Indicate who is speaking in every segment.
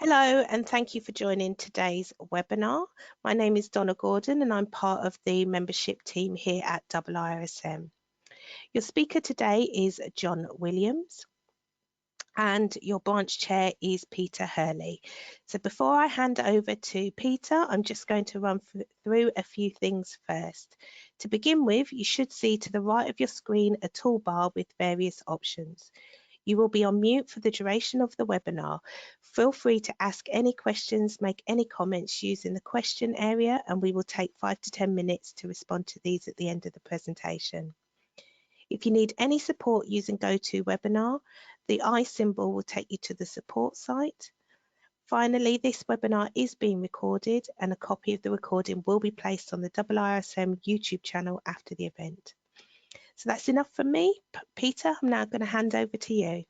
Speaker 1: Hello, and thank you for joining today's webinar. My name is Donna Gordon, and I'm part of the membership team here at IISM. Your speaker today is John Williams, and your branch chair is Peter Hurley. So before I hand over to Peter, I'm just going to run through a few things first. To begin with, you should see to the right of your screen a toolbar with various options. You will be on mute for the duration of the webinar. Feel free to ask any questions, make any comments using the question area, and we will take 5 to 10 minutes to respond to these at the end of the presentation. If you need any support using GoToWebinar, the I symbol will take you to the support site. Finally, this webinar is being recorded, and a copy of the recording will be placed on the IISM YouTube channel after the event. So that's enough from me. Peter, I'm now going to hand over to you.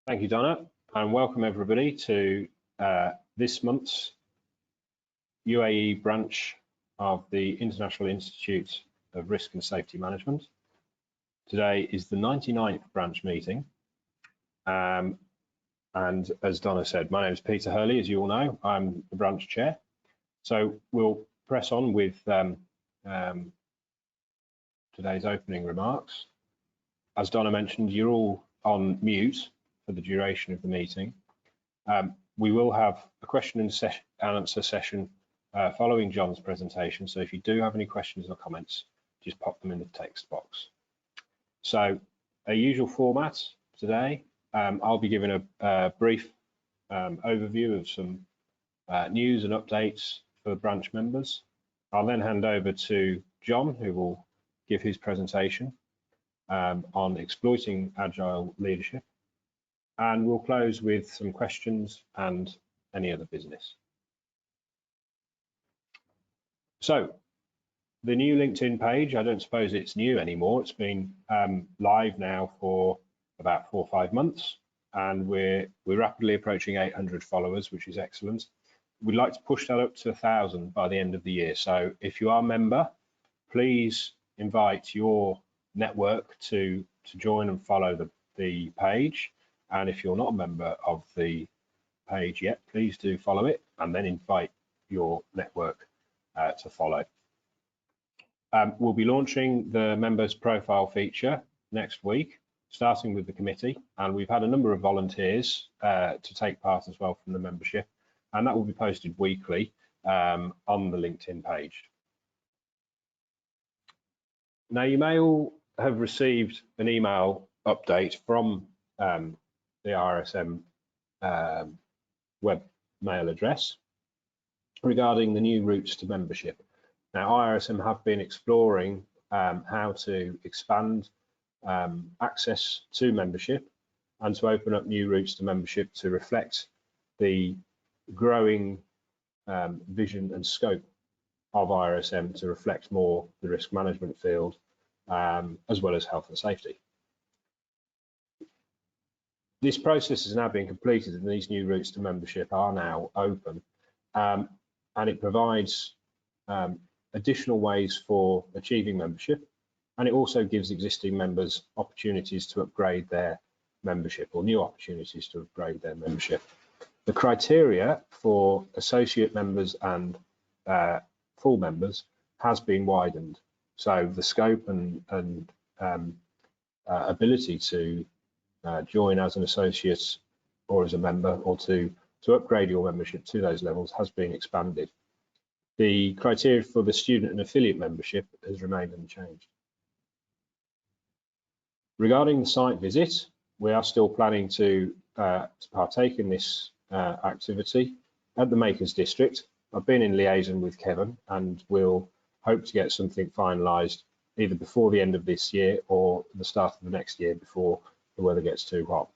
Speaker 2: Thank you, Donna, and welcome everybody to this month's UAE branch of the International Institute of Risk and Safety Management. Today is the 99th branch meeting, and as Donna said, my name is Peter Hurley. As you all know, I'm the branch chair. So we'll press on with today's opening remarks. As Donna mentioned, you're all on mute for the duration of the meeting. We will have a question and answer session following John's presentation. So if you do have any questions or comments, just pop them in the text box. So a usual format today, I'll be giving a brief overview of some news and updates for branch members. I'll then hand over to John, who will give his presentation on exploiting agile leadership, and we'll close with some questions and any other business. So the new LinkedIn page, I don't suppose it's new anymore. It's been live now for about 4 or 5 months, and we're rapidly approaching 800 followers, which is excellent. We'd like to push that up to 1,000 by the end of the year. So if you are a member, please invite your network to join and follow the page. And if you're not a member of the page yet, please do follow it and then invite your network to follow. We'll be launching the members profile feature next week, starting with the committee. And we've had a number of volunteers to take part as well from the membership. And that will be posted weekly on the LinkedIn page. Now, you may all have received an email update from the IISM web mail address regarding the new routes to membership. Now, IISM have been exploring how to expand access to membership and to open up new routes to membership to reflect the growing vision and scope of IISM, to reflect more the risk management field, as well as health and safety. This process has now been completed, and these new routes to membership are now open, and it provides additional ways for achieving membership, and it also gives existing members opportunities to upgrade their membership, or new opportunities to upgrade their membership. The criteria for associate members and full members has been widened, so the scope and ability to join as an associate or as a member, or to upgrade your membership to those levels, has been expanded. The criteria for the student and affiliate membership has remained unchanged. Regarding the site visit, we are still planning to partake in this activity at the Makers District. I've been in liaison with Kevin, and we'll hope to get something finalised either before the end of this year or the start of the next year, before the weather gets too hot.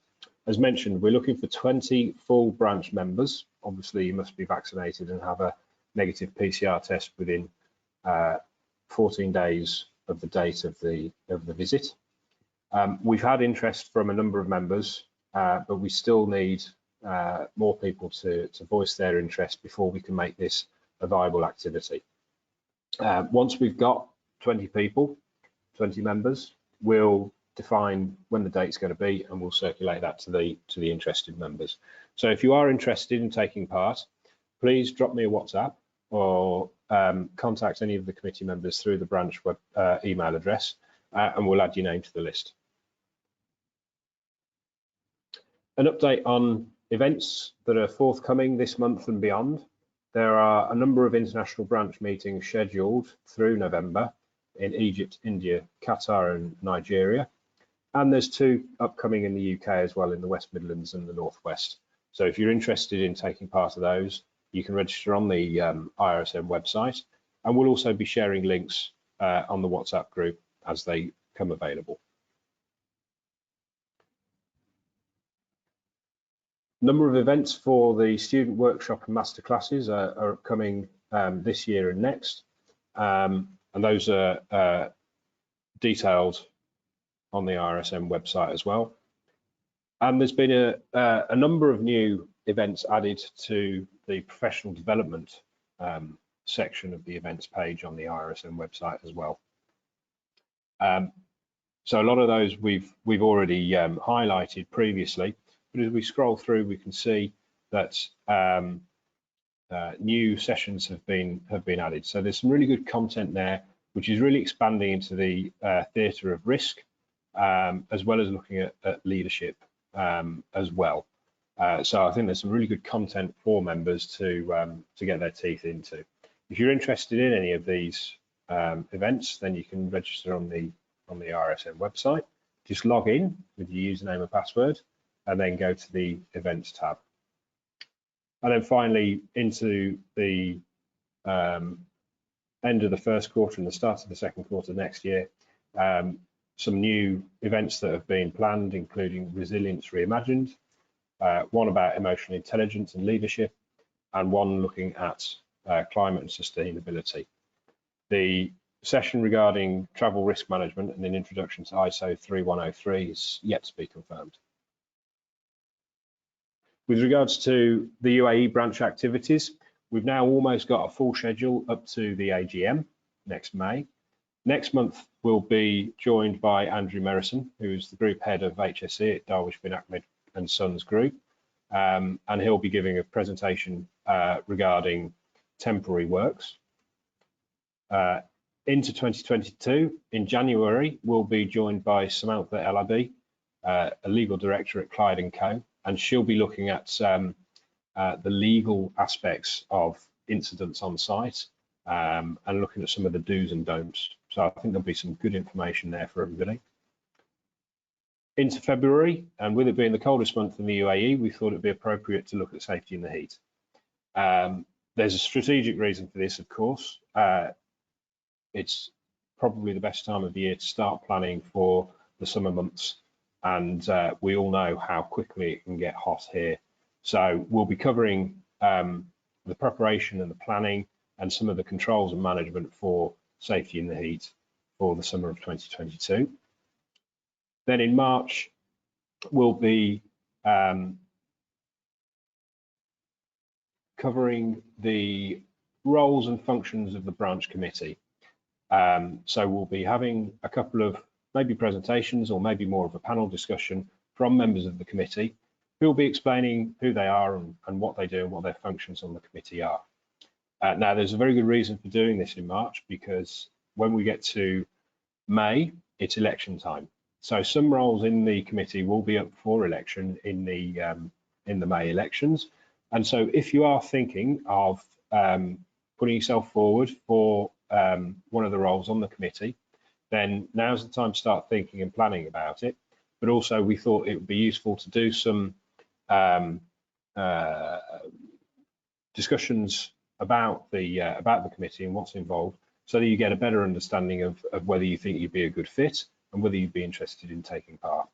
Speaker 2: As mentioned, we're looking for 20 full branch members. Obviously, you must be vaccinated and have a negative PCR test within 14 days of the date of the visit. We've had interest from a number of members, but we still need more people to voice their interest before we can make this a viable activity. Once we've got 20 people, 20 members, we'll define when the date's going to be, and we'll circulate that to the interested members. So if you are interested in taking part, please drop me a WhatsApp or contact any of the committee members through the branch web email address, and we'll add your name to the list. An update on events that are forthcoming this month and beyond. There are a number of international branch meetings scheduled through November in Egypt, India, Qatar and Nigeria. And there's 2 upcoming in the UK as well, in the West Midlands and the Northwest. So if you're interested in taking part of those, you can register on the IRSM website, and we'll also be sharing links on the WhatsApp group as they come available. Number of events for the student workshop and masterclasses are upcoming this year and next, and those are detailed on the IRSM website as well. And there's been a number of new events added to the professional development section of the events page on the IRSM website as well. So a lot of those we've already highlighted previously, but as we scroll through, we can see that new sessions have been added. So there's some really good content there, which is really expanding into the theatre of risk, as well as looking at leadership as well. So I think there's some really good content for members to get their teeth into. If you're interested in any of these events, then you can register on the RSM website. Just log in with your username and password, and then go to the events tab. And then finally, into the end of the first quarter and the start of the second quarter next year, some new events that have been planned, including Resilience Reimagined, one about emotional intelligence and leadership, and one looking at climate and sustainability. The session regarding travel risk management and an introduction to ISO 3103 is yet to be confirmed. With regards to the UAE branch activities, we've now almost got a full schedule up to the AGM next May. Next month, we'll be joined by Andrew Merrison, who's the group head of HSE at Darwish bin Ahmed and Sons Group, and he'll be giving a presentation regarding temporary works. Into 2022, in January, we'll be joined by Samantha Elabi, a legal director at Clyde & Co, and she'll be looking at the legal aspects of incidents on site and looking at some of the do's and don'ts. So I think there'll be some good information there for everybody. Into February, and with it being the coldest month in the UAE, we thought it'd be appropriate to look at safety in the heat. There's a strategic reason for this, of course. It's probably the best time of the year to start planning for the summer months, and we all know how quickly it can get hot here. So we'll be covering the preparation and the planning and some of the controls and management for safety in the heat for the summer of 2022. Then in March, we'll be covering the roles and functions of the branch committee. So we'll be having a couple of maybe presentations or maybe more of a panel discussion from members of the committee who will be explaining who they are and what they do and what their functions on the committee are. Now, there's a very good reason for doing this in March, because when we get to May, it's election time. So some roles in the committee will be up for election in the May elections. And so if you are thinking of putting yourself forward for one of the roles on the committee, then now's the time to start thinking and planning about it. But also we thought it would be useful to do some discussions about the committee and what's involved, so that you get a better understanding of whether you think you'd be a good fit and whether you'd be interested in taking part.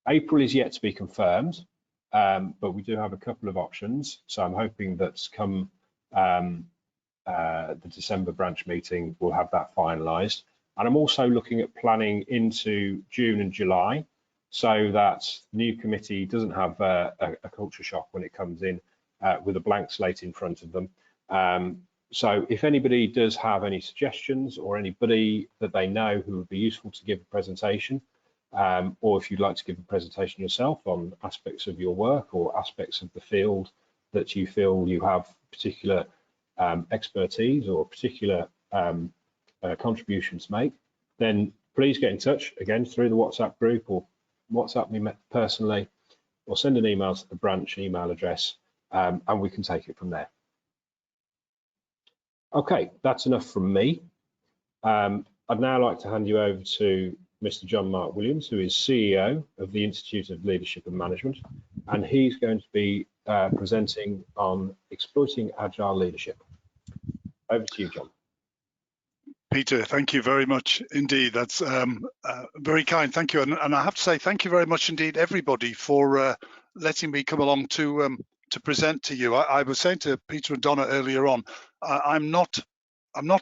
Speaker 2: April is yet to be confirmed, but we do have a couple of options. So I'm hoping that come the December branch meeting, we'll have that finalised. And I'm also looking at planning into June and July, so that the new committee doesn't have a culture shock when it comes in with a blank slate in front of them. So if anybody does have any suggestions or anybody that they know who would be useful to give a presentation, or if you'd like to give a presentation yourself on aspects of your work or aspects of the field that you feel you have particular expertise or particular contributions to make, then please get in touch again through the WhatsApp group, or WhatsApp me personally, or send an email to the branch email address, and we can take it from there. Okay, that's enough from me. I'd now like to hand you over to Mr. John Mark Williams, who is CEO of the Institute of Leadership and Management, and he's going to be presenting on exploiting agile leadership. Over to you, John.
Speaker 3: Peter, thank you very much indeed. That's very kind. Thank you. And I have to say thank you very much indeed, everybody, for letting me come along to present to you. I was saying to Peter and Donna earlier on, I'm not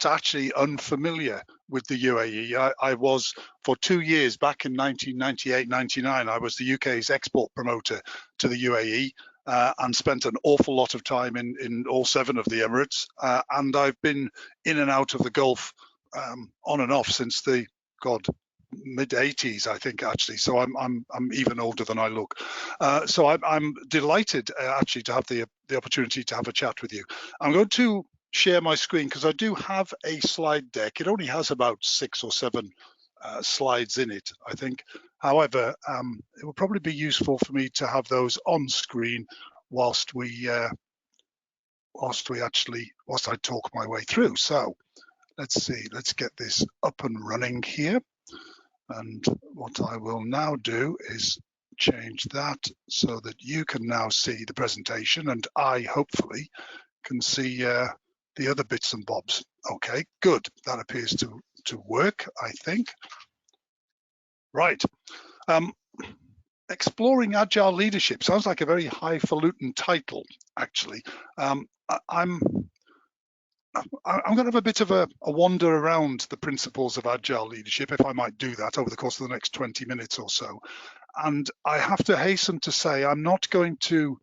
Speaker 3: actually unfamiliar with the UAE. I was for 2 years back in 1998-99. I was the UK's export promoter to the UAE. And spent an awful lot of time in all 7 of the Emirates, and I've been in and out of the Gulf on and off since the mid 80s, I think, actually. So I'm even older than I look. So I'm delighted actually to have the opportunity to have a chat with you. I'm going to share my screen because I do have a slide deck. It only has about 6 or 7 slides in it, I think. However, it would probably be useful for me to have those on screen whilst I talk my way through. So let's see, let's get this up and running here. And what I will now do is change that so that you can now see the presentation, and I hopefully can see the other bits and bobs. Okay, good. That appears to work, I think. Right. Exploring Agile Leadership sounds like a very highfalutin title, actually. I'm going to have a bit of a wander around the principles of Agile Leadership, if I might do that over the course of the next 20 minutes or so. And I have to hasten to say, I'm not going to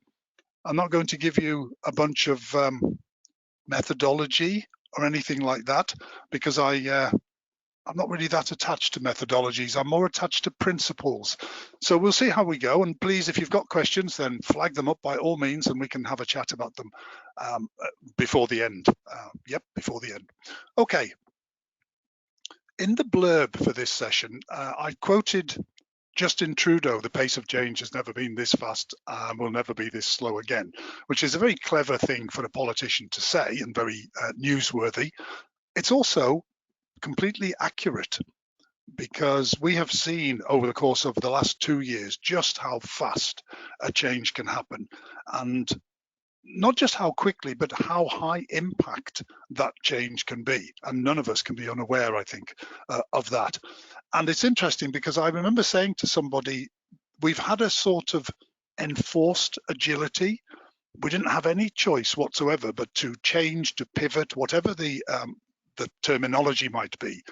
Speaker 3: give you a bunch of methodology or anything like that, because I'm not really that attached to methodologies. I'm more attached to principles. So we'll see how we go. And please, if you've got questions, then flag them up by all means, and we can have a chat about them before the end. Before the end. Okay. In the blurb for this session, I quoted Justin Trudeau, "The pace of change has never been this fast and will never be this slow again," which is a very clever thing for a politician to say and very newsworthy. It's also completely accurate, because we have seen over the course of the last 2 years just how fast a change can happen, and not just how quickly, but how high impact that change can be. And none of us can be unaware, I think, of that. And it's interesting because I remember saying to somebody, we've had a sort of enforced agility. We didn't have any choice whatsoever but to change, to pivot, whatever the terminology might be.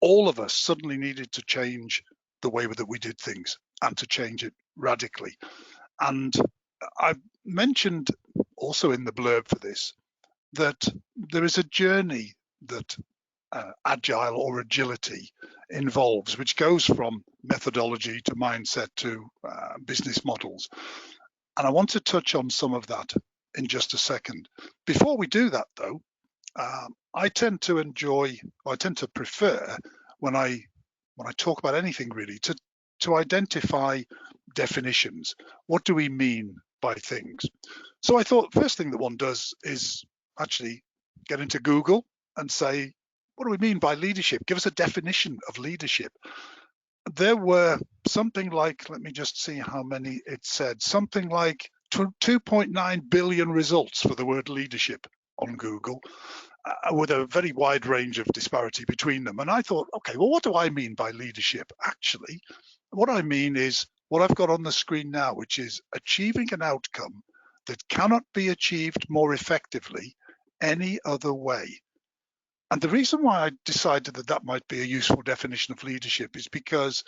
Speaker 3: All of us suddenly needed to change the way that we did things, and to change it radically. And I mentioned also in the blurb for this that there is a journey that agile or agility involves, which goes from methodology to mindset to business models. And I want to touch on some of that in just a second. Before we do that, though, I tend to prefer when I talk about anything really to identify definitions. What do we mean by things? So I thought first thing that one does is actually get into Google and say, what do we mean by leadership? Give us a definition of leadership. There were something like, let me just see how many it said, something like 2.9 billion results for the word leadership on Google, with a very wide range of disparity between them. And I thought, okay, well, what do I mean by leadership? Actually, what I mean is what I've got on the screen now, which is achieving an outcome that cannot be achieved more effectively any other way. And the reason why I decided that that might be a useful definition of leadership is because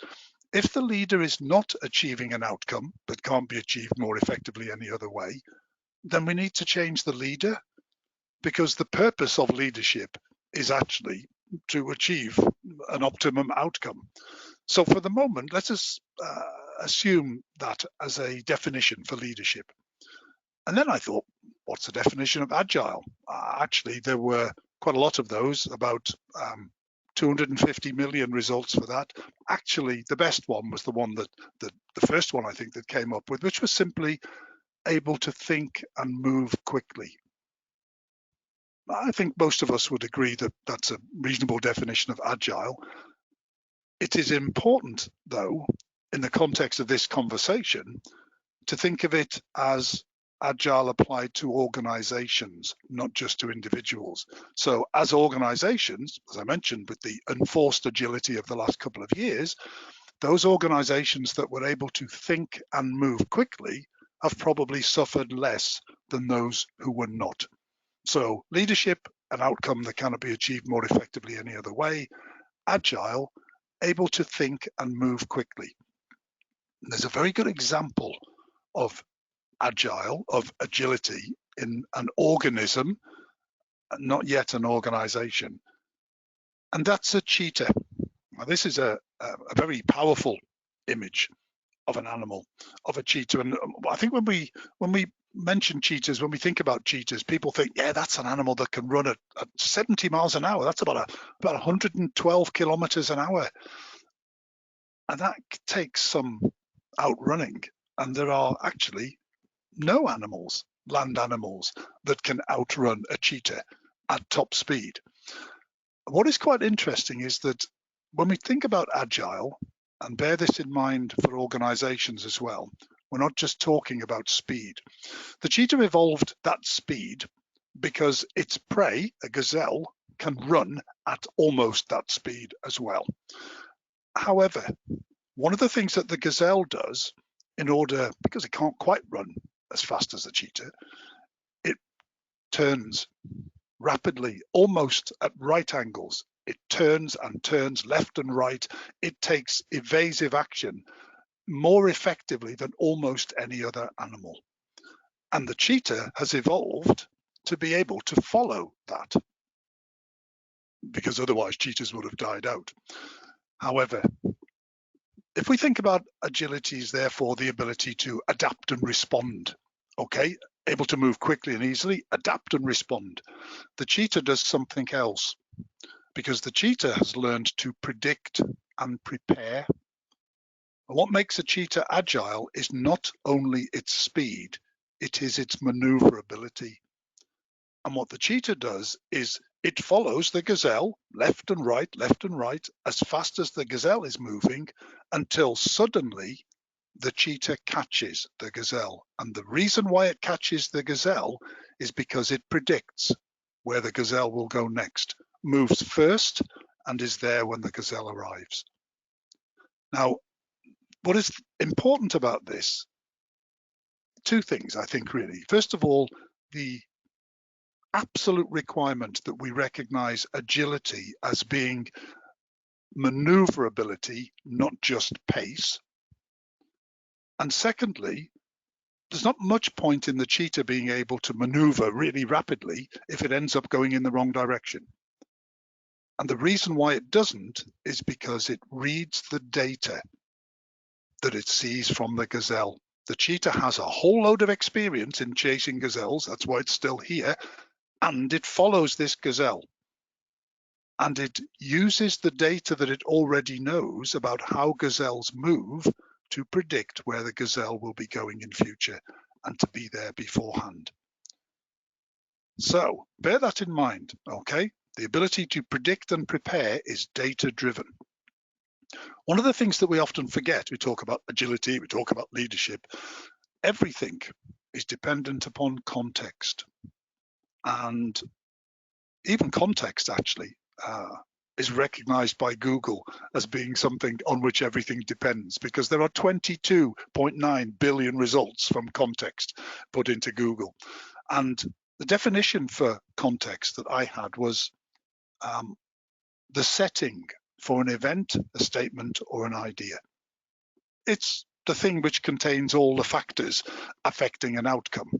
Speaker 3: if the leader is not achieving an outcome that can't be achieved more effectively any other way, then we need to change the leader, because the purpose of leadership is actually to achieve an optimum outcome. So for the moment, let us assume that as a definition for leadership. And then I thought, what's the definition of agile? Actually, there were quite a lot of those, about 250 million results for that. Actually, the best one was the one that the first one I think that came up with, which was simply able to think and move quickly. I think most of us would agree that that's a reasonable definition of agile. It is important, though, in the context of this conversation, to think of it as agile applied to organizations, not just to individuals. So as organizations, as I mentioned, with the enforced agility of the last couple of years, those organizations that were able to think and move quickly have probably suffered less than those who were not. So leadership, an outcome that cannot be achieved more effectively any other way. Agile, able to think and move quickly. And there's a very good example of agile, of agility in an organism, not yet an organization. And that's a cheetah. Now, this is a very powerful image of an animal, of a cheetah. And I think when we mention cheetahs, when we think about cheetahs, people think, yeah, that's an animal that can run at 70 miles an hour. That's about 112 kilometers an hour. And that takes some outrunning. And there are actually no animals, land animals, that can outrun a cheetah at top speed. What is quite interesting is that when we think about agile, and bear this in mind for organizations as well, we're not just talking about speed. The cheetah evolved that speed because its prey, a gazelle, can run at almost that speed as well. However, one of the things that the gazelle does because it can't quite run as fast as the cheetah, it turns rapidly, almost at right angles. It turns and turns left and right. It takes evasive action more effectively than almost any other animal. And the cheetah has evolved to be able to follow that, because otherwise cheetahs would have died out. However, if we think about agility is therefore the ability to adapt and respond, okay? Able to move quickly and easily, adapt and respond. The cheetah does something else, because the cheetah has learned to predict and prepare. And what makes a cheetah agile is not only its speed, it is its maneuverability. And what the cheetah does is it follows the gazelle left and right, as fast as the gazelle is moving, until suddenly the cheetah catches the gazelle. And the reason why it catches the gazelle is because it predicts where the gazelle will go next, moves first, and is there when the gazelle arrives. Now, what is important about this? Two things, I think, really. First of all, the absolute requirement that we recognize agility as being maneuverability, not just pace. And secondly, there's not much point in the cheetah being able to maneuver really rapidly if it ends up going in the wrong direction. And the reason why it doesn't is because it reads the data that it sees from the gazelle. The cheetah has a whole load of experience in chasing gazelles, that's why it's still here, and it follows this gazelle. And it uses the data that it already knows about how gazelles move to predict where the gazelle will be going in future and to be there beforehand. So bear that in mind, okay? The ability to predict and prepare is data-driven. One of the things that we often forget, we talk about agility, we talk about leadership, everything is dependent upon context. And even context actually is recognized by Google as being something on which everything depends, because there are 22.9 billion results from context put into Google. And the definition for context that I had was the setting for an event, a statement, or an idea. It's the thing which contains all the factors affecting an outcome.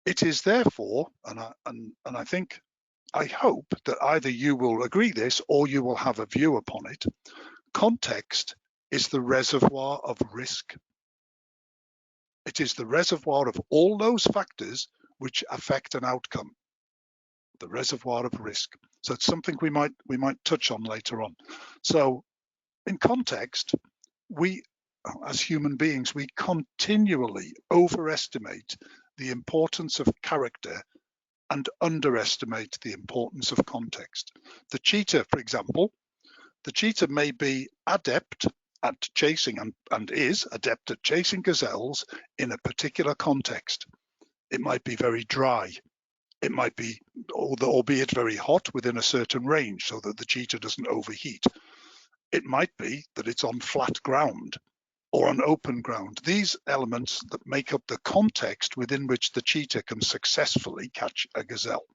Speaker 3: It is therefore, and I hope that either you will agree this or you will have a view upon it, context is the reservoir of risk. It is the reservoir of all those factors which affect an outcome, the reservoir of risk. So it's something we might touch on later on. So in context, we as human beings, we continually overestimate the importance of character and underestimate the importance of context. The cheetah, for example, the cheetah may be adept at chasing and is adept at chasing gazelles in a particular context. It might be very dry. It might be, albeit very hot, within a certain range so that the cheetah doesn't overheat. It might be that it's on flat ground or on open ground. These elements that make up the context within which the cheetah can successfully catch a gazelle.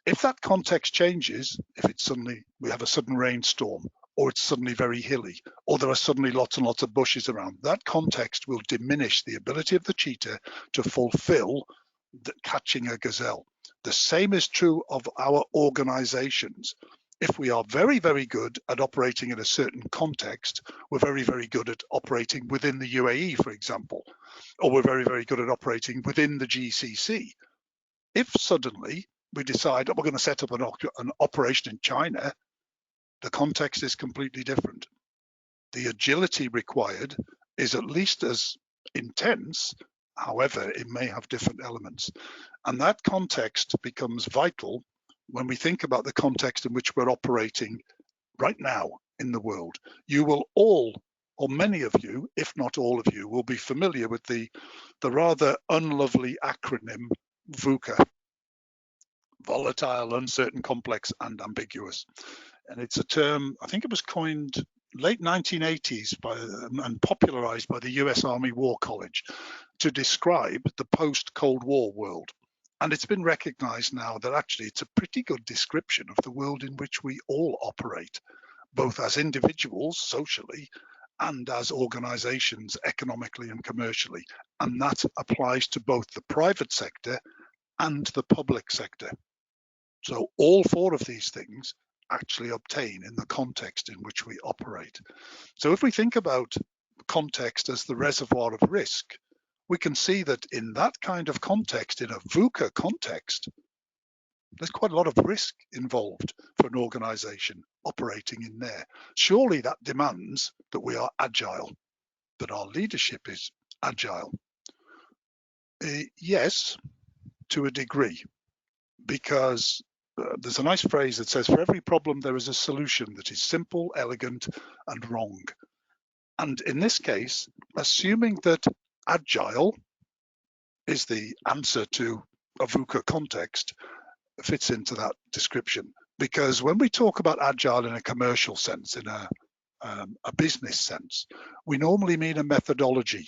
Speaker 3: If that context changes, if it's suddenly, we have a sudden rainstorm, or it's suddenly very hilly, or there are suddenly lots and lots of bushes around, that context will diminish the ability of the cheetah to fulfill catching a gazelle. The same is true of our organizations. If we are very, very good at operating in a certain context, we're very, very good at operating within the UAE, for example, or we're very, very good at operating within the GCC. If suddenly we decide that we're going to set up an operation in China, the context is completely different. The agility required is at least as intense, however, it may have different elements. And that context becomes vital when we think about the context in which we're operating right now in the world. You will all, or many of you, if not all of you, will be familiar with the rather unlovely acronym VUCA. Volatile, uncertain, complex, and ambiguous. And it's a term, I think it was coined late 1980s and popularized by the US Army War College to describe the post-Cold War world. And it's been recognized now that actually it's a pretty good description of the world in which we all operate, both as individuals socially and as organizations economically and commercially. And that applies to both the private sector and the public sector. So all four of these things actually obtain in the context in which we operate. So if we think about context as the reservoir of risk, we can see that in that kind of context, in a VUCA context, there's quite a lot of risk involved for an organization operating in there. Surely that demands that we are agile, that our leadership is agile. Yes, to a degree, because there's a nice phrase that says, for every problem, there is a solution that is simple, elegant, and wrong. And in this case, assuming that agile is the answer to a VUCA context, fits into that description. Because when we talk about agile in a commercial sense, in a business sense, we normally mean a methodology.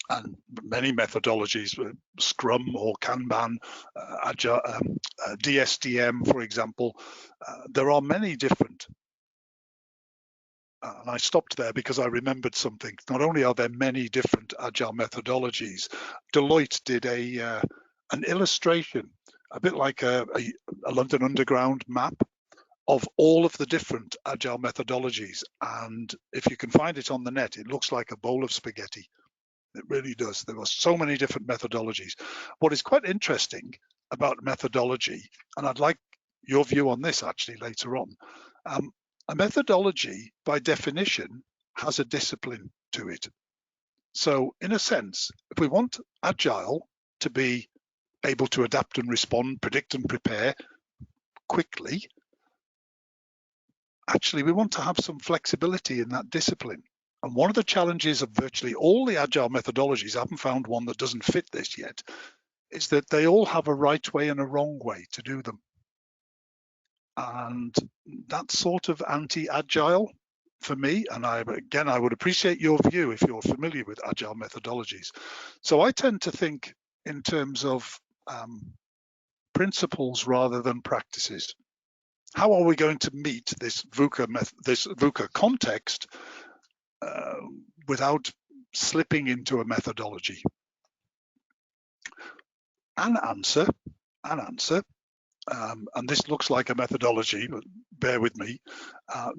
Speaker 3: And many methodologies, Scrum or Kanban, Agile, DSDM, for example, there are many different. And I stopped there because I remembered something. Not only are there many different Agile methodologies, Deloitte did an illustration, a bit like a London Underground map of all of the different Agile methodologies. And if you can find it on the net, it looks like a bowl of spaghetti. It really does. There are so many different methodologies. What is quite interesting about methodology, and I'd like your view on this actually later on, a methodology by definition has a discipline to it. So in a sense, if we want Agile to be able to adapt and respond, predict and prepare quickly, actually we want to have some flexibility in that discipline. And one of the challenges of virtually all the Agile methodologies, I haven't found one that doesn't fit this yet, is that they all have a right way and a wrong way to do them. And that's sort of anti-Agile for me. And I would appreciate your view if you're familiar with Agile methodologies. So I tend to think in terms of principles rather than practices. How are we going to meet this VUCA context without slipping into a methodology? An answer and this looks like a methodology, but bear with me.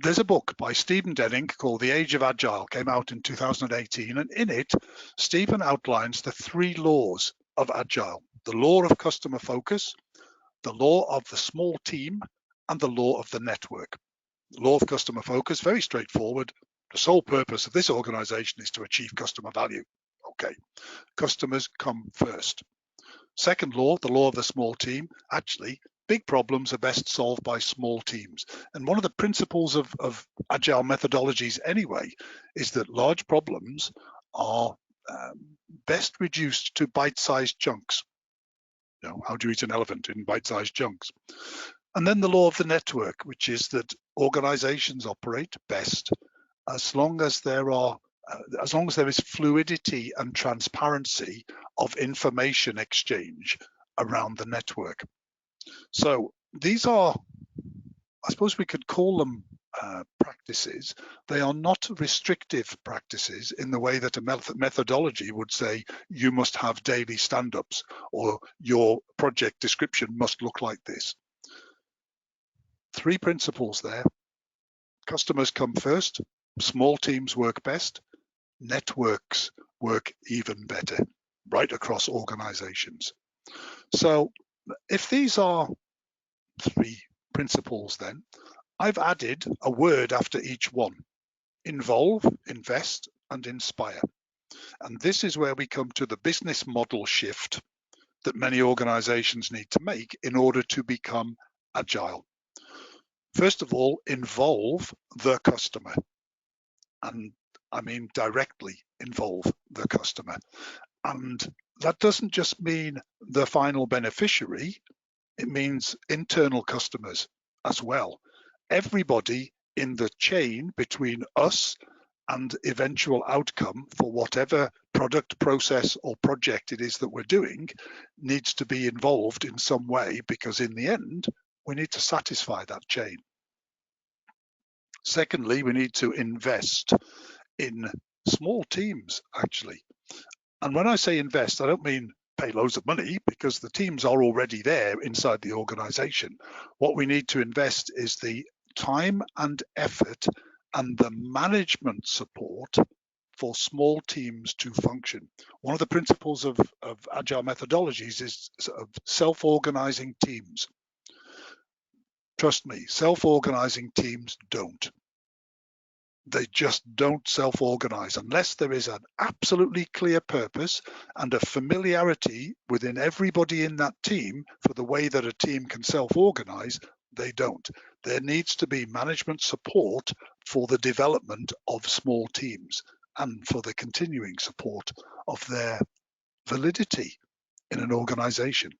Speaker 3: There's a book by Stephen Denning called The Age of Agile, came out in 2018, and in it, Stephen outlines the 3 laws of Agile: the law of customer focus, the law of the small team, and the law of the network. The law of customer focus, very straightforward. The sole purpose of this organization is to achieve customer value. Okay, customers come first. Second law, the law of the small team. Actually, big problems are best solved by small teams. And one of the principles of agile methodologies anyway is that large problems are best reduced to bite-sized chunks. You know, how do you eat an elephant? In bite-sized chunks. And then the law of the network, which is that organizations operate best as long as there is fluidity and transparency of information exchange around the network. So these are, I suppose we could call them practices. They are not restrictive practices in the way that a methodology would say you must have daily stand-ups or your project description must look like this. 3 principles there. Customers come first, small teams work best, networks work even better, right across organizations. So if these are 3 principles, then I've added a word after each one: involve, invest, and inspire. And this is where we come to the business model shift that many organizations need to make in order to become agile. First of all, involve the customer. And I mean directly involve the customer. And that doesn't just mean the final beneficiary, it means internal customers as well. Everybody in the chain between us and eventual outcome for whatever product, process, or project it is that we're doing needs to be involved in some way, because in the end, we need to satisfy that chain. Secondly, we need to invest in small teams, actually. And when I say invest, I don't mean pay loads of money, because the teams are already there inside the organization. What we need to invest is the time and effort and the management support for small teams to function. One of the principles of agile methodologies is self-organizing teams. Trust me, self-organizing teams don't. They just don't self-organize unless there is an absolutely clear purpose and a familiarity within everybody in that team for the way that a team can self-organize. They don't. There needs to be management support for the development of small teams and for the continuing support of their validity in an organization.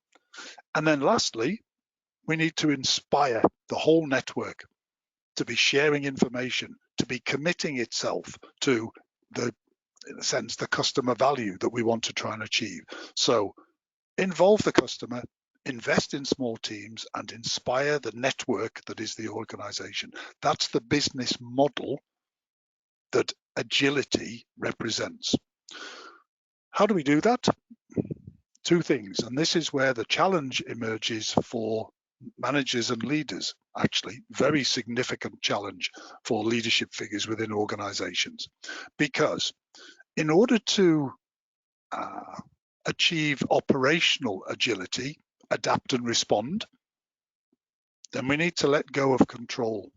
Speaker 3: And then lastly, we need to inspire the whole network to be sharing information, to be committing itself to the, in a sense, the customer value that we want to try and achieve. So involve the customer, invest in small teams, and inspire the network that is the organization. That's the business model that agility represents. How do we do that? 2 things, and this is where the challenge emerges for managers and leaders. Actually, very significant challenge for leadership figures within organizations, because in order to achieve operational agility, adapt and respond, then we need to let go of control.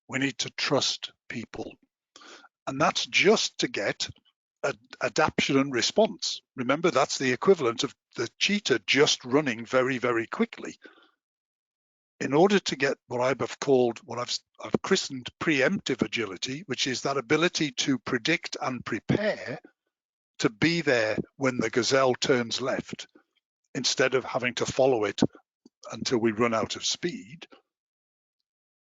Speaker 3: We need to trust people. And that's just to get adaptation and response. Remember, that's the equivalent of the cheetah just running very, very quickly. In order to get what I've called, what I've christened preemptive agility, which is that ability to predict and prepare to be there when the gazelle turns left, instead of having to follow it until we run out of speed,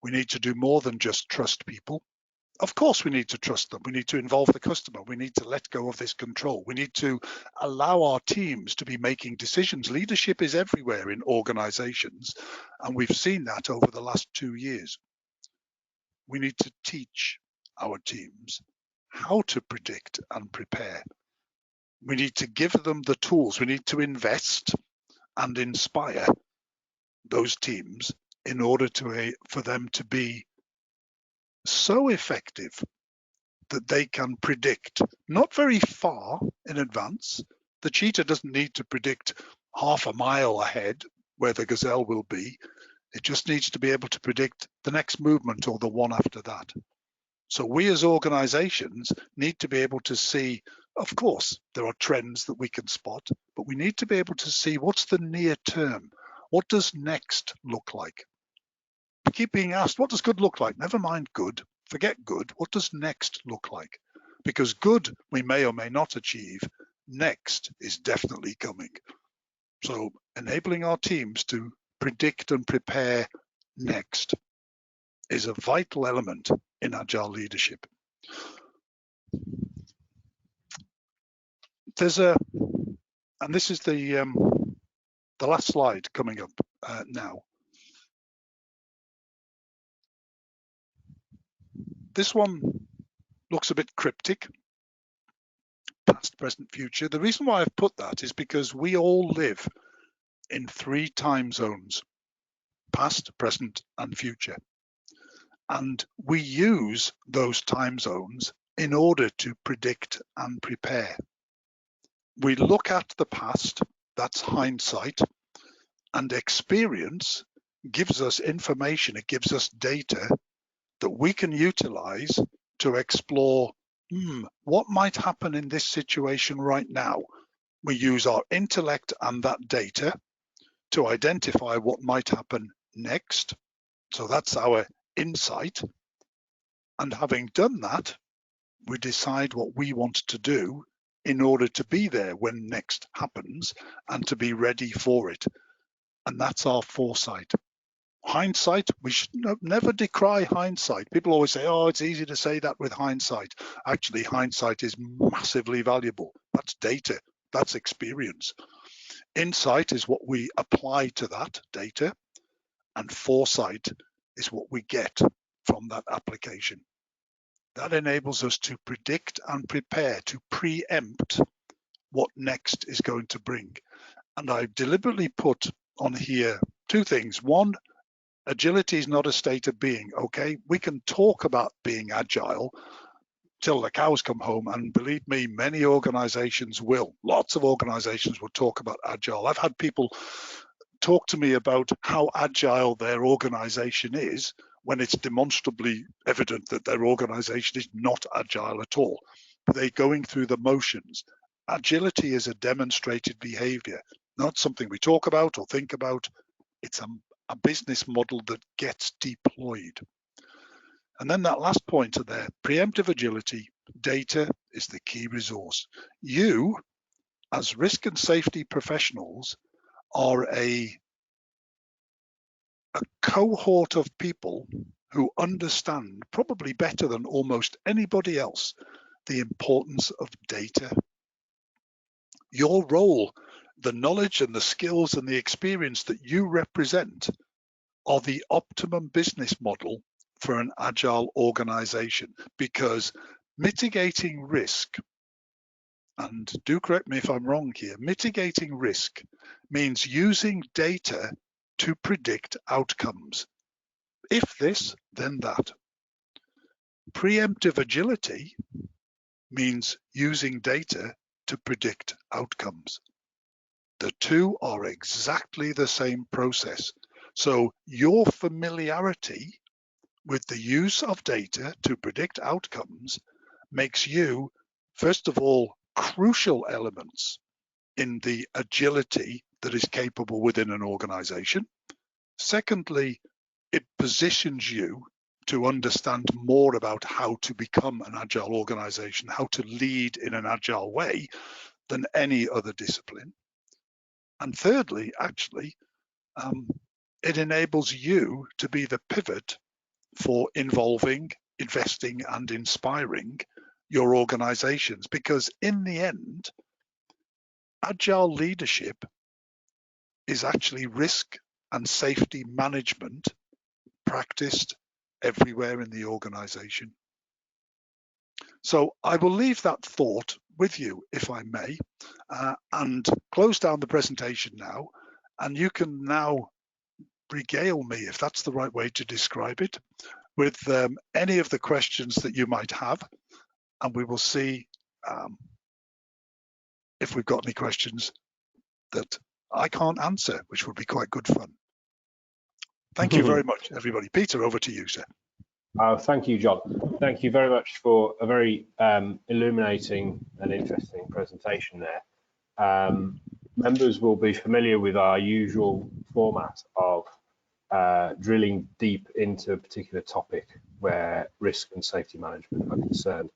Speaker 3: we need to do more than just trust people. Of course, we need to trust them. We need to involve the customer. We need to let go of this control. We need to allow our teams to be making decisions. Leadership is everywhere in organizations, and we've seen that over the last 2 years. We need to teach our teams how to predict and prepare. We need to give them the tools. We need to invest and inspire those teams in order for them to be so effective that they can predict not very far in advance. The cheetah doesn't need to predict half a mile ahead where the gazelle will be. It just needs to be able to predict the next movement or the one after that. So we as organizations need to be able to see, of course, there are trends that we can spot, but we need to be able to see what's the near term. What does next look like? We keep being asked, what does good look like? Never mind good, forget good. What does next look like? Because good we may or may not achieve, next is definitely coming. So enabling our teams to predict and prepare next is a vital element in agile leadership. And this is the last slide coming up now. This one looks a bit cryptic, past, present, future. The reason why I've put that is because we all live in 3 time zones, past, present, and future. And we use those time zones in order to predict and prepare. We look at the past, that's hindsight, and experience gives us information, it gives us data that we can utilize to explore what might happen in this situation right now. We use our intellect and that data to identify what might happen next. So that's our insight. And having done that, we decide what we want to do in order to be there when next happens and to be ready for it. And that's our foresight. Hindsight, we should never decry hindsight. People always say, oh, it's easy to say that with hindsight. Actually, hindsight is massively valuable. That's data, that's experience. Insight is what we apply to that data, and foresight is what we get from that application. That enables us to predict and prepare, to preempt what next is going to bring. And I've deliberately put on here 2 things. One, agility is not a state of being, okay? We can talk about being agile till the cows come home, and believe me, many organizations will. Lots of organizations will talk about agile. I've had people talk to me about how agile their organization is when it's demonstrably evident that their organization is not agile at all. But they're going through the motions. Agility is a demonstrated behavior, not something we talk about or think about. It's a business model that gets deployed. And then that last pointer there, preemptive agility, data is the key resource. You, as risk and safety professionals, are a cohort of people who understand, probably better than almost anybody else, the importance of data. Your role, the knowledge and the skills and the experience that you represent are the optimum business model for an agile organization, because mitigating risk, and do correct me if I'm wrong here, mitigating risk means using data to predict outcomes. If this, then that. Preemptive agility means using data to predict outcomes. The 2 are exactly the same process. So your familiarity with the use of data to predict outcomes makes you, first of all, crucial elements in the agility that is capable within an organization. Secondly, it positions you to understand more about how to become an agile organization, how to lead in an agile way than any other discipline. And thirdly, actually, it enables you to be the pivot for involving, investing, and inspiring your organizations, because in the end, agile leadership is actually risk and safety management practiced everywhere in the organization. So I will leave that thought with you, if I may, and close down the presentation now. And you can now regale me, if that's the right way to describe it, with any of the questions that you might have, and we will see if we've got any questions that I can't answer, which would be quite good fun. Thank you very much, everybody. Peter, over to you, sir.
Speaker 2: Thank you, John. Thank you very much for a very illuminating and interesting presentation there. Members will be familiar with our usual format of drilling deep into a particular topic where risk and safety management are concerned.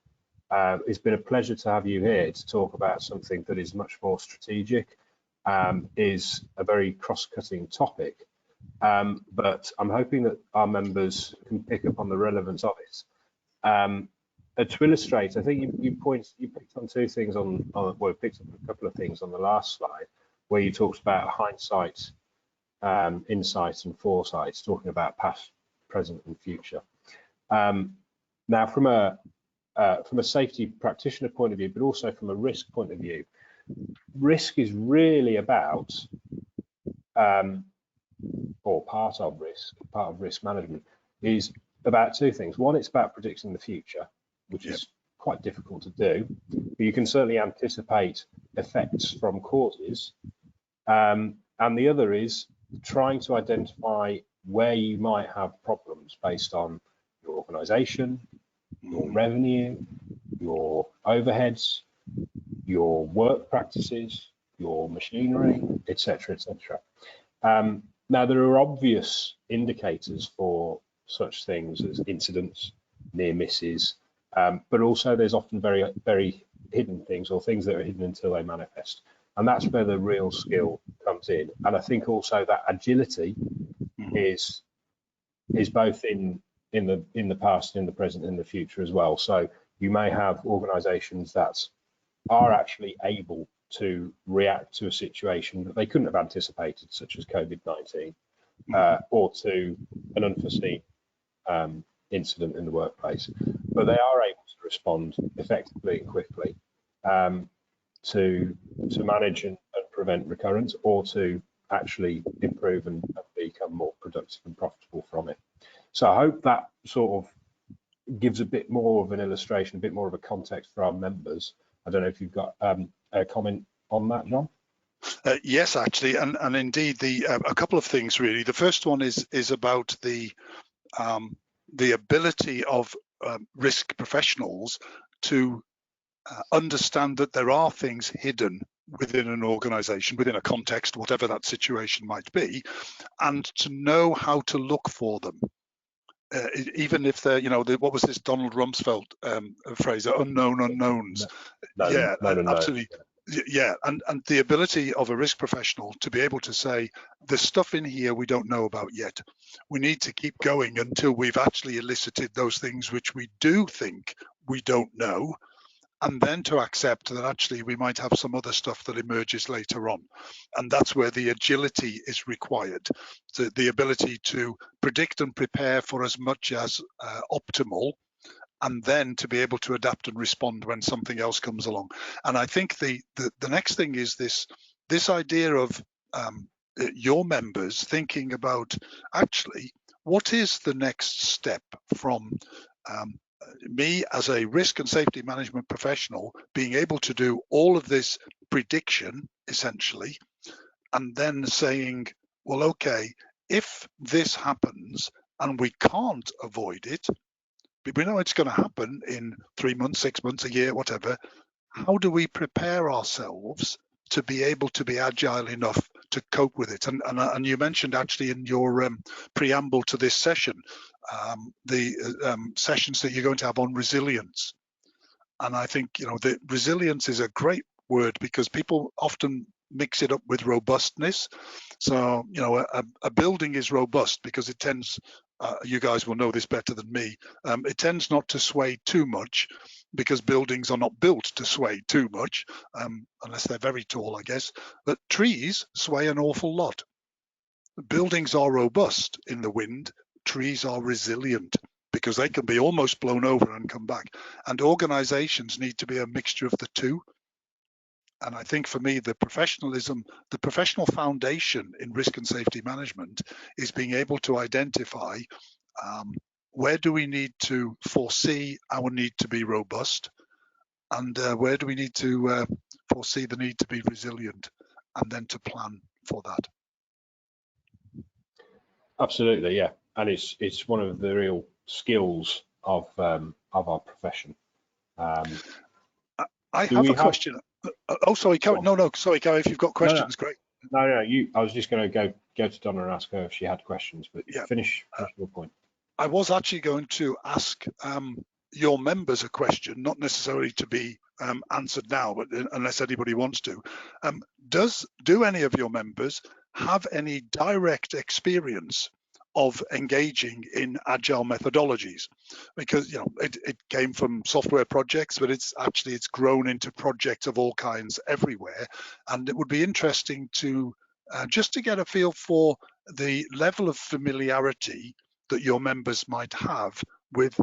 Speaker 2: It's been a pleasure to have you here to talk about something that is much more strategic, is a very cross-cutting topic, but I'm hoping that our members can pick up on the relevance of it. To illustrate, I think you picked on two things well, picked up a couple of things on the last slide, where you talked about hindsight, insight and foresight, talking about past, present and future. Now, from a safety practitioner point of view, but also from a risk point of view, risk is really about, or part of risk management is about two things. One, it's about predicting the future, which is quite difficult to do, but you can certainly anticipate effects from causes. And the other is trying to identify where you might have problems based on your organisation, your revenue, your overheads, your work practices, your machinery, etc., etc. Now, there are obvious indicators for such things as incidents, near misses, but also there's often very, very hidden things, or things that are hidden until they manifest. And that's where the real skill comes in. And I think also that agility is both in the past, in the present, in the future as well. So you may have organizations that are actually able to react to a situation that they couldn't have anticipated, such as COVID-19, or to an unforeseen incident in the workplace, but they are able to respond effectively and quickly to manage and prevent recurrence, or to actually improve and become more productive and profitable from it. So I hope that sort of gives a bit more of an illustration, a bit more of a context for our members. I don't know if you've got a comment on that, John?
Speaker 3: Yes, actually, and indeed, a couple of things really. The first one is about the ability of risk professionals to understand that there are things hidden within an organization, within a context, whatever that situation might be, and to know how to look for them. Even if they're, what was this Donald Rumsfeld phrase, unknown unknowns? Yeah, absolutely. Yeah, and the ability of a risk professional to be able to say, there's stuff in here we don't know about yet. We need to keep going until we've actually elicited those things which we do think we don't know, and then to accept that actually we might have some other stuff that emerges later on. And that's where the agility is required, the ability to predict and prepare for as much as optimal, and then to be able to adapt and respond when something else comes along. And I think the next thing is this idea of your members thinking about, actually, what is the next step from me as a risk and safety management professional being able to do all of this prediction, essentially, and then saying, well, okay, if this happens and we can't avoid it, we know it's going to happen in 3 months, 6 months, a year, whatever. How do we prepare ourselves to be able to be agile enough to cope with it? And you mentioned actually in your preamble to this session, the sessions that you're going to have on resilience. And I think, the resilience is a great word because people often mix it up with robustness. So, a building is robust because it tends, you guys will know this better than me, it tends not to sway too much because buildings are not built to sway too much, unless they're very tall, I guess. But trees sway an awful lot. Buildings are robust in the wind, trees are resilient because they can be almost blown over and come back. And organizations need to be a mixture of the two. And I think for me, the professional foundation in risk and safety management is being able to identify where do we need to foresee our need to be robust, and where do we need to foresee the need to be resilient, and then to plan for that.
Speaker 2: Absolutely, yeah, and it's one of the real skills of our profession.
Speaker 3: I have a question. Oh, sorry, Karen. No, sorry, Gary. If you've got questions, great.
Speaker 2: No, I was just going to go to Donna and ask her if she had questions, but yeah, finish your point. I
Speaker 3: was actually going to ask your members a question, not necessarily to be answered now, but unless anybody wants to. Do any of your members have any direct experience of engaging in agile methodologies? Because it came from software projects, but it's grown into projects of all kinds everywhere, and it would be interesting to just to get a feel for the level of familiarity that your members might have with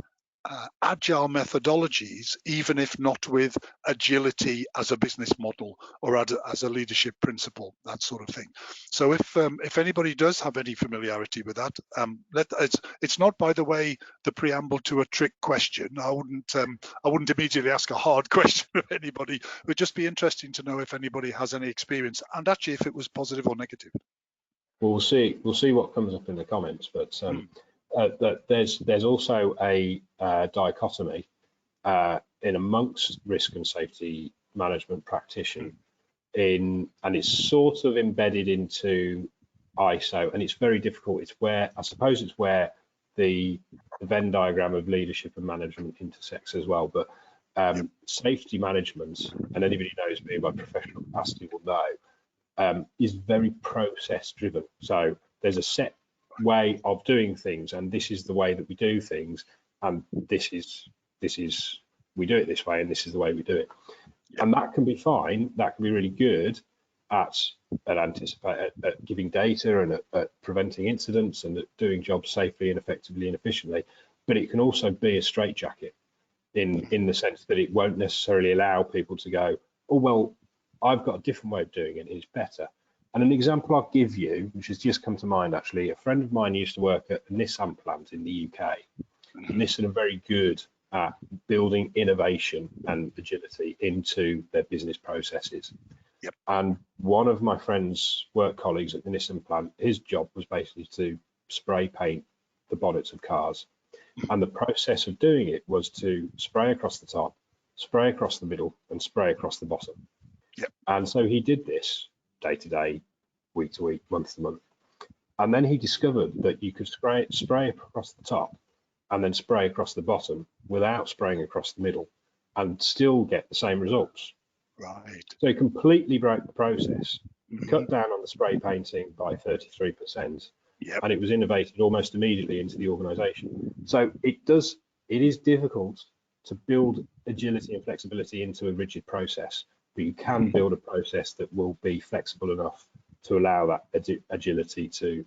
Speaker 3: agile methodologies, even if not with agility as a business model or as a leadership principle, that sort of thing. So if anybody does have any familiarity with that, it's not, by the way, the preamble to a trick question. I wouldn't immediately ask a hard question of anybody. It would just be interesting to know if anybody has any experience, and actually if it was positive or negative.
Speaker 2: We'll see what comes up in the comments, but that there's also a dichotomy in amongst risk and safety management practitioner and it's sort of embedded into ISO, and it's very difficult. It's where the Venn diagram of leadership and management intersects as well. But safety management, and anybody who knows me by professional capacity will know, is very process driven. So there's a set way of doing things, and this is the way that we do things, and this is we do it this way, and this is the way we do it. And that can be fine, that can be really good at giving data and at preventing incidents and at doing jobs safely and effectively and efficiently, but it can also be a straitjacket in the sense that it won't necessarily allow people to go, oh well, I've got a different way of doing it, it's better. And an example I'll give you, which has just come to mind actually, a friend of mine used to work at a Nissan plant in the UK. Nissan are very good at building innovation and agility into their business processes.
Speaker 3: Yep.
Speaker 2: And one of my friend's work colleagues at the Nissan plant, his job was basically to spray paint the bonnets of cars. And the process of doing it was to spray across the top, spray across the middle, and spray across the bottom.
Speaker 3: Yep.
Speaker 2: And so he did this day to day, week to week, month to month. And then he discovered that you could spray across the top and then spray across the bottom without spraying across the middle and still get the same results.
Speaker 3: Right.
Speaker 2: So he completely broke the process, cut down on the spray painting by 33%, and it was innovated almost immediately into the organization. So it is difficult to build agility and flexibility into a rigid process, but you can build a process that will be flexible enough to allow that agility to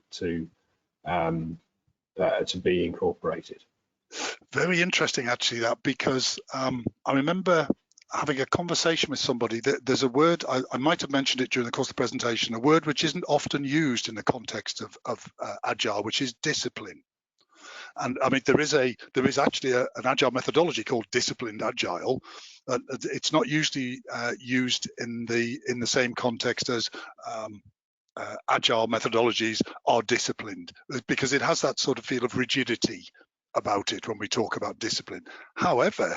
Speaker 2: be incorporated.
Speaker 3: Very interesting, actually, that, because I remember having a conversation with somebody. There's a word, I might have mentioned it during the course of the presentation, a word which isn't often used in the context of Agile, which is discipline. And I mean, there is actually an Agile methodology called disciplined Agile. It's not usually used in the same context as Agile methodologies are disciplined, because it has that sort of feel of rigidity about it when we talk about discipline. However,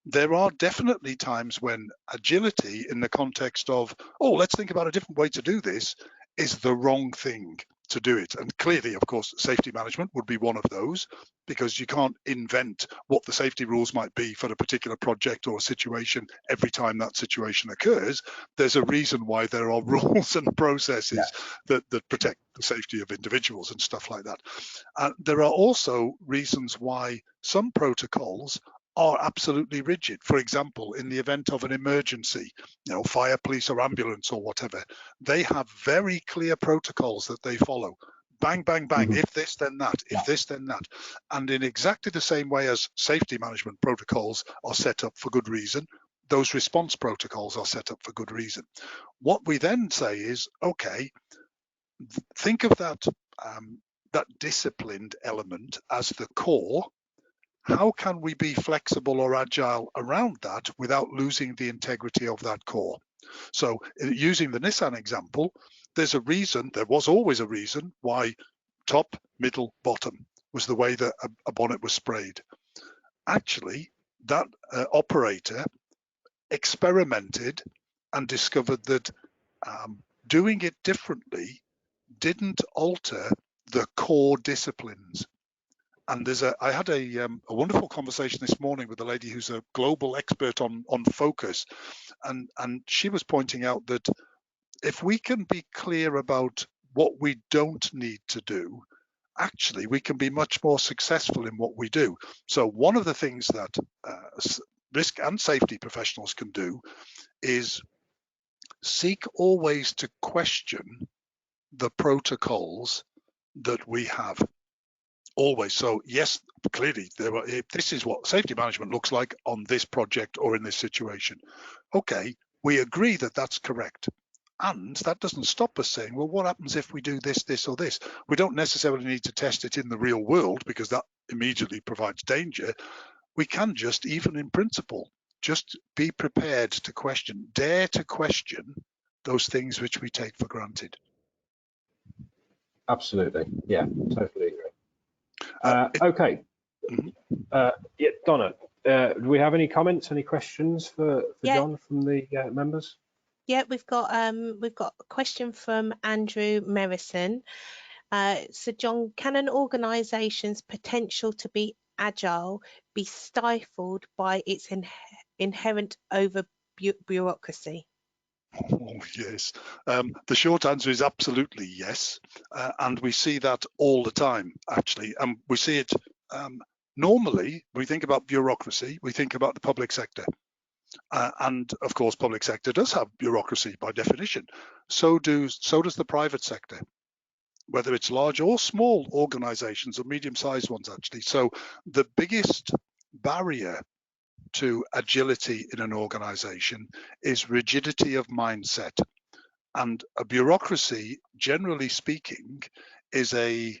Speaker 3: there are definitely times when agility in the context of, oh, let's think about a different way to do this, is the wrong thing to do it. And clearly, of course, safety management would be one of those, because you can't invent what the safety rules might be for a particular project or a situation every time that situation occurs. There's a reason why there are rules and processes that protect the safety of individuals and stuff like that. There are also reasons why some protocols are absolutely rigid. For example, in the event of an emergency, fire, police, or ambulance or whatever, they have very clear protocols that they follow. Bang, bang, bang, if this, then that, if this, then that. And in exactly the same way as safety management protocols are set up for good reason, those response protocols are set up for good reason. What we then say is, okay, think of that that disciplined element as the core. How can we be flexible or agile around that without losing the integrity of that core? So using the Nissan example, there was always a reason why top, middle, bottom was the way that a bonnet was sprayed. Actually, that operator experimented and discovered that doing it differently didn't alter the core disciplines. And I had a wonderful conversation this morning with a lady who's a global expert on focus, and she was pointing out that if we can be clear about what we don't need to do, actually we can be much more successful in what we do. So one of the things that risk and safety professionals can do is seek always to question the protocols that we have. Always. So yes, clearly this is what safety management looks like on this project or in this situation. Okay, we agree that that's correct. And that doesn't stop us saying, well, what happens if we do this, this, or this? We don't necessarily need to test it in the real world because that immediately provides danger. We can just, even in principle, just be prepared to question, dare to question those things which we take for granted.
Speaker 2: Absolutely. Yeah, totally agree. Okay. Yeah, Donna, do we have any comments, any questions for John from the members?
Speaker 1: Yeah, we've got a question from Andrew Merrison. So John, can an organisation's potential to be agile be stifled by its inherent over bureaucracy?
Speaker 3: Oh, yes. The short answer is absolutely yes. And we see that all the time, actually. And we see it normally, when we think about bureaucracy, we think about the public sector. And of course, public sector does have bureaucracy by definition. So does the private sector, whether it's large or small organizations or medium-sized ones, actually. So the biggest barrier to agility in an organization is rigidity of mindset. And a bureaucracy, generally speaking, is a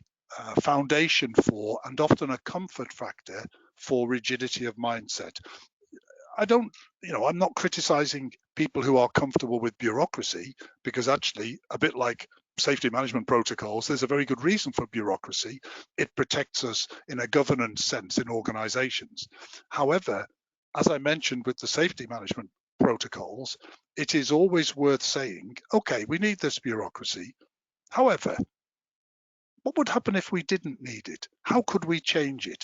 Speaker 3: foundation for and often a comfort factor for rigidity of mindset. I'm not criticizing people who are comfortable with bureaucracy, because actually, a bit like safety management protocols, there's a very good reason for bureaucracy. It protects us in a governance sense in organizations. However, as I mentioned with the safety management protocols, it is always worth saying, okay, we need this bureaucracy. However, what would happen if we didn't need it? How could we change it?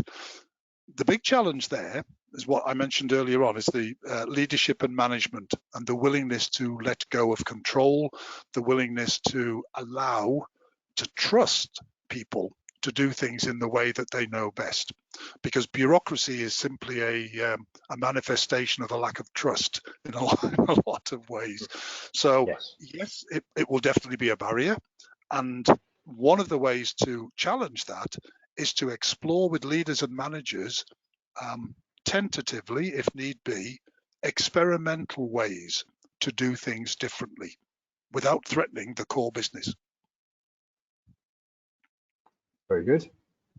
Speaker 3: The big challenge there is what I mentioned earlier on, is the leadership and management, and the willingness to let go of control, the willingness to trust people to do things in the way that they know best. Because bureaucracy is simply a manifestation of a lack of trust in a lot of ways. So yes, it will definitely be a barrier. And one of the ways to challenge that is to explore with leaders and managers, tentatively, if need be, experimental ways to do things differently without threatening the core business.
Speaker 2: Very good.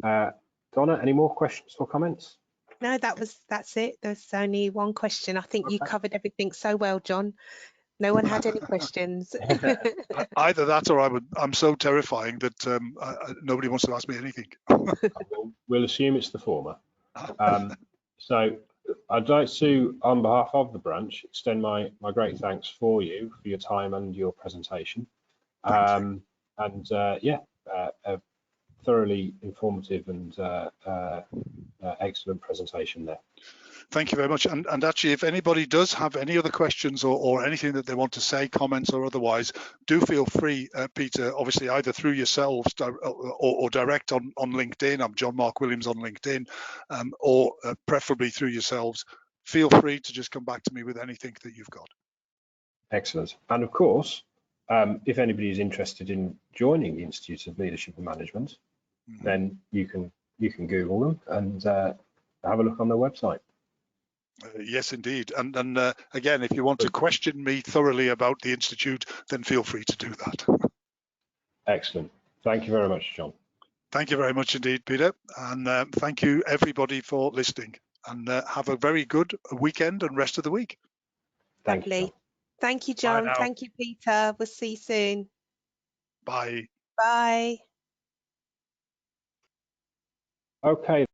Speaker 2: Donna, any more questions or comments?
Speaker 1: No, that's it. There's only one question. I think you covered everything so well, John. No one had any questions.
Speaker 3: Either that, or I'm so terrifying that nobody wants to ask me anything.
Speaker 2: We'll assume it's the former. So I'd like to, on behalf of the branch, extend my great thanks for your time and your presentation. Thoroughly informative and excellent presentation there.
Speaker 3: Thank you very much. And actually, if anybody does have any other questions or anything that they want to say, comments or otherwise, do feel free, Peter, obviously either through yourselves or direct on LinkedIn. I'm John Mark Williams on LinkedIn, or preferably through yourselves. Feel free to just come back to me with anything that you've got.
Speaker 2: Excellent. And of course, if anybody is interested in joining the Institute of Leadership and Management, then you can Google them and have a look on their website.
Speaker 3: Yes, indeed. And again, if you want to question me thoroughly about the Institute, then feel free to do that.
Speaker 2: Excellent. Thank you very much, John.
Speaker 3: Thank you very much indeed, Peter. And thank you, everybody, for listening. And have a very good weekend and rest of the week.
Speaker 2: Thank you,
Speaker 1: Lovely.
Speaker 2: John.
Speaker 1: Thank you,
Speaker 3: Bye
Speaker 1: John.
Speaker 3: now.
Speaker 1: Thank you, Peter. We'll see you soon.
Speaker 3: Bye.
Speaker 1: Bye.
Speaker 2: Okay.